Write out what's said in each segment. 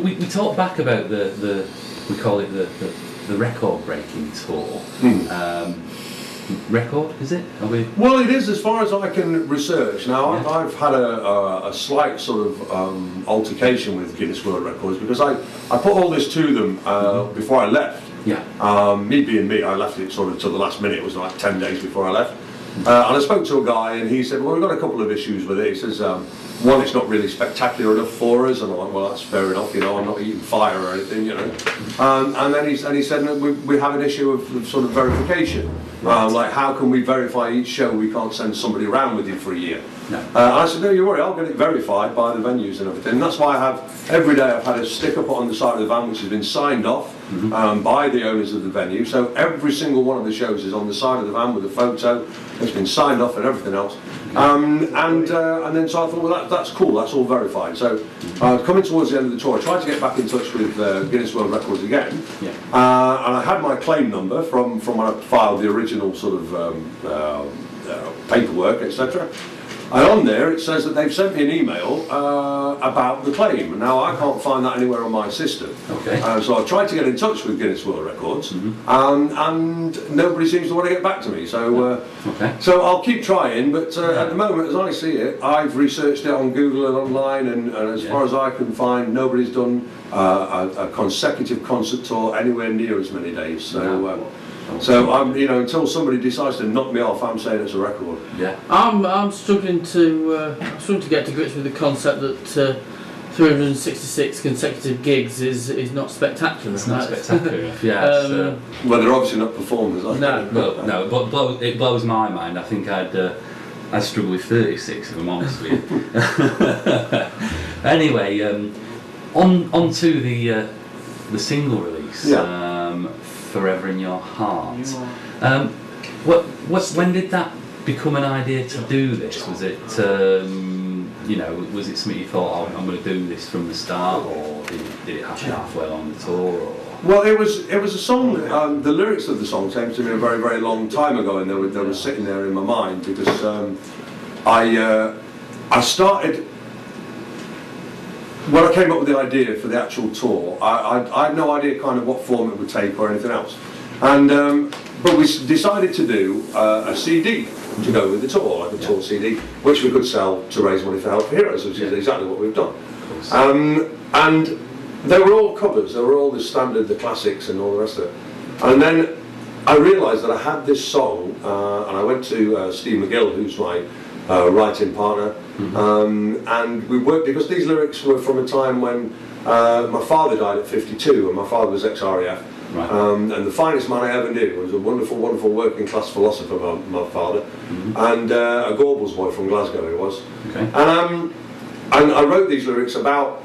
We talked back about we call it the record breaking tour. Record, is it? Well, it is as far as I can research. Now, I've had a slight sort of altercation with Guinness World Records because I put all this to them before I left. Yeah. Me being me, I left it sort of to the last minute. It was like 10 days before I left. And I spoke to a guy and he said, well, we've got a couple of issues with it. He says, one, it's not really spectacular enough for us. And I'm like, well, that's fair enough, I'm not eating fire or anything, And then he said, no, we have an issue of sort of verification. Like, how can we verify each show? We can't send somebody around with you for a year. No. I said, no, you worry, I'll get it verified by the venues and everything. And that's why every day I've had a sticker put on the side of the van which has been signed off by the owners of the venue. So every single one of the shows is on the side of the van with a photo. It's been signed off and everything else. And then so I thought, well, that's cool, that's all verified. So coming towards the end of the tour, I tried to get back in touch with Guinness World Records again. Yeah. And I had my claim number from when I filed the original sort of paperwork, etc. And on there it says that they've sent me an email about the claim. Now I can't find that anywhere on my system. Okay. So I've tried to get in touch with Guinness World Records, and nobody seems to want to get back to me. So so I'll keep trying, but at the moment, as I see it, I've researched it on Google and online, and as far as I can find, nobody's done a consecutive concert tour anywhere near as many days. So. So I'm, until somebody decides to knock me off, I'm saying it's a record. Yeah. I'm struggling to get to grips with the concept that 366 consecutive gigs is not spectacular. It's not spectacular. Yeah. Well, they're obviously not performers. No, but it blows my mind. I think I'd struggle with 36 if I'm honest with you. Anyway, on to the single release. Yeah. Forever in Your Heart. When did that become an idea to do this? Was it, was it something you thought, I'm going to do this from the start, or did it happen halfway along the tour? Or? Well, it was a song. The lyrics of the song came to me a very, very long time ago, and they were sitting there in my mind because I started. When I came up with the idea for the actual tour, I had no idea kind of what form it would take or anything else. And but we decided to do a CD to go with the tour, like a tour CD, which we could sell to raise money for Help for Heroes, which is exactly what we've done. And they were all covers, they were all the standard, the classics and all the rest of it. And then I realised that I had this song, and I went to Steve McGill, who's my writing partner, and we worked, because these lyrics were from a time when my father died at 52, and my father was ex-RAF, and the finest man I ever knew was a wonderful, wonderful working class philosopher, my father, and a Gorbals boy from Glasgow he was. Okay. And I wrote these lyrics about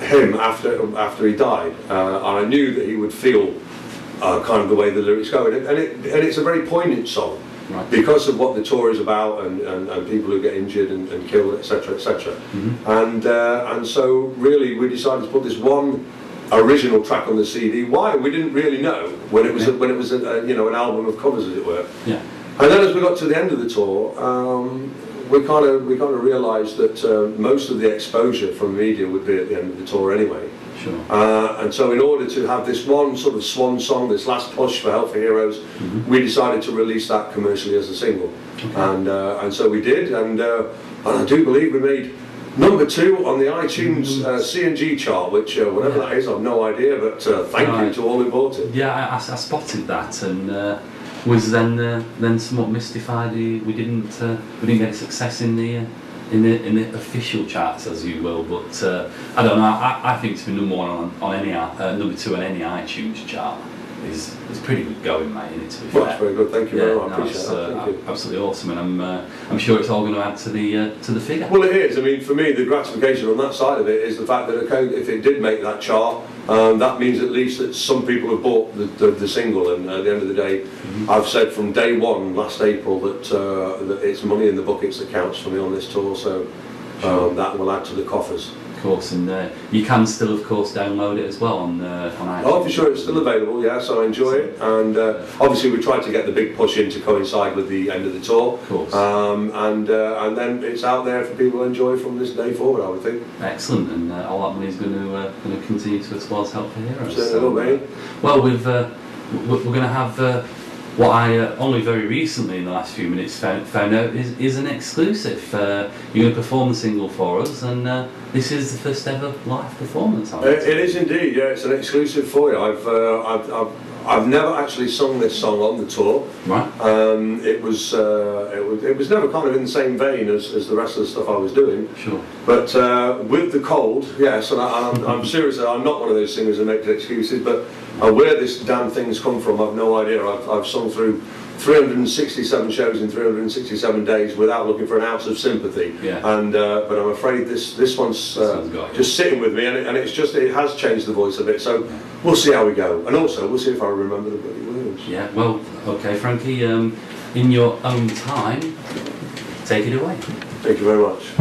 him after he died, and I knew that he would feel kind of the way the lyrics go, and it's a very poignant song. Right. Because of what the tour is about, and people who get injured and killed, etc., etc. And so really we decided to put this one original track on the CD. Why? We didn't really know when it was an album of covers, as it were. Yeah. And then as we got to the end of the tour, we kind of realised that most of the exposure from media would be at the end of the tour anyway. Sure. And so in order to have this one sort of swan song, this last push for Help for Heroes, we decided to release that commercially as a single. Okay. And so we did, and I do believe we made number 2 on the iTunes C&G chart, which whatever that is, I've no idea, but thank you to all who bought it. Yeah, I spotted that, and was then somewhat mystified we didn't get success in the official charts, as you will, but I don't know. I think to be number 1 on any number 2 on any iTunes chart is pretty good going, mate. Isn't it, to be fair? That's very good. Thank you very much. I appreciate that. Thank you. Absolutely awesome, and I'm sure it's all going to add to the figure. Well, it is. I mean, for me, the gratification on that side of it is the fact that if it did make that chart, that means at least that some people have bought the single, and at the end of the day, I've said from day one last April that it's money in the buckets that counts for me on this tour, so that will add to the coffers. Of course, and you can still, of course, download it as well on iTunes. Oh, for sure, it's still available, yes, I enjoy it. And obviously we tried to get the big push in to coincide with the end of the tour. Of course. And then it's out there for people to enjoy from this day forward, I would think. Excellent, and all that money is going to continue towards Help for Heroes. So, well, we're going to have what I only very recently in the last few minutes found out is an exclusive. You're going to perform the single for us, and this is the first ever live performance. It is indeed, yeah. It's an exclusive for you. I've never actually sung this song on the tour. Right. It was never kind of in the same vein as the rest of the stuff I was doing. Sure. But with the cold, yes, and I'm serious. I'm not one of those singers that makes excuses, but where this damn thing's come from, I've no idea. I've sung through 367 shows in 367 days without looking for an ounce of sympathy. Yeah. And but I'm afraid this one's just sitting with me, and it has changed the voice a bit. So we'll see how we go, and also we'll see if I remember the bloody words. Yeah. Well, okay, Frankie. In your own time, take it away. Thank you very much.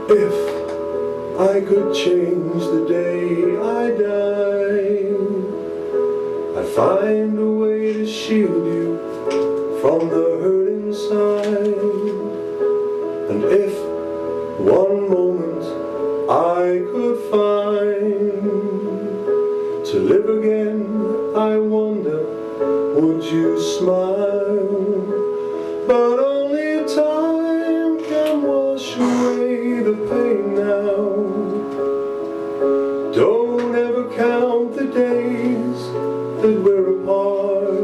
If I could change the day I die, I'd find a way to shield you from the hurt inside. And if one moment I could find to live again, I wonder, would you smile? But only time can wash away the pain now. Don't ever count the days that we're apart.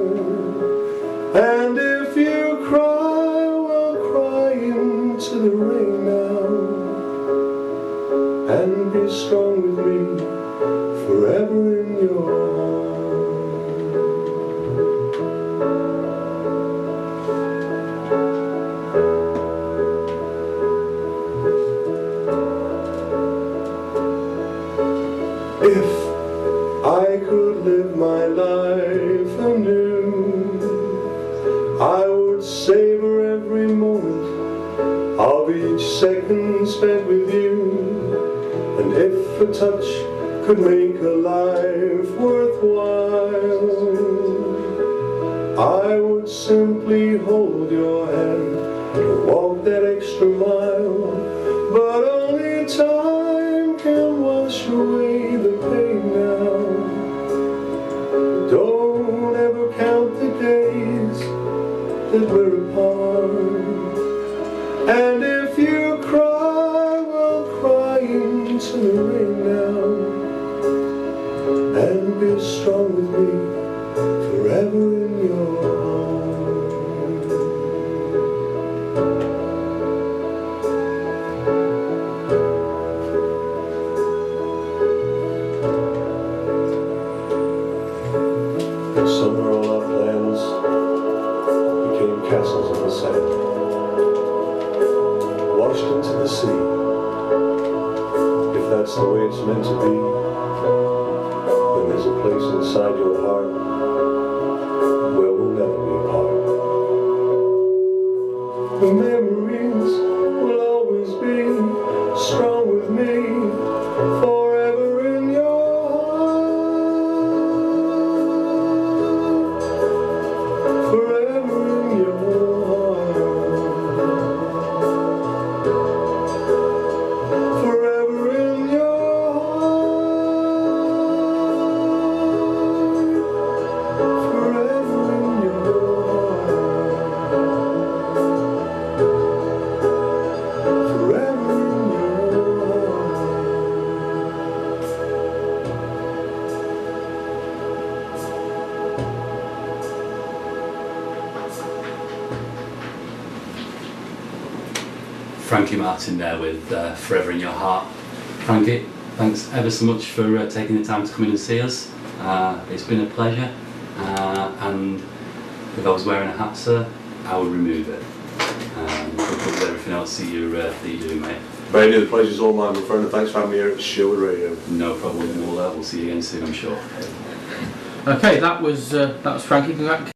And if you cry, well, cry into the rain now. And be strong with me forever in your heart. If I could live my life anew, I would savor every moment of each second spent with you. And if a touch could make a life worthwhile, I would simply hold your hand and walk that extra mile. But only time can wash away the pain now. Don't ever count the days that we're apart. And if you cry, well, cry into the rain now. And be strong with me forever in your heart. Somewhere all our plans became castles in the sand, washed into the sea. If that's the way it's meant to be, then there's a place inside your heart where we'll never be apart. The memories will always be strong with me, forever in your heart. Forever in your heart. Forever in your heart. Forever in your heart. Forever in your heart. Frankie Martin there with Forever in Your Heart. Frankie, thanks ever so much for taking the time to come in and see us. It's been a pleasure, and if I was wearing a hat, sir, I would remove it. With everything else that you're doing, mate. Brady, the pleasure's all mine, my friend, and thanks for having me here at Sherwood Radio. No problem. We'll see you again soon, I'm sure. Okay, that was Frankie.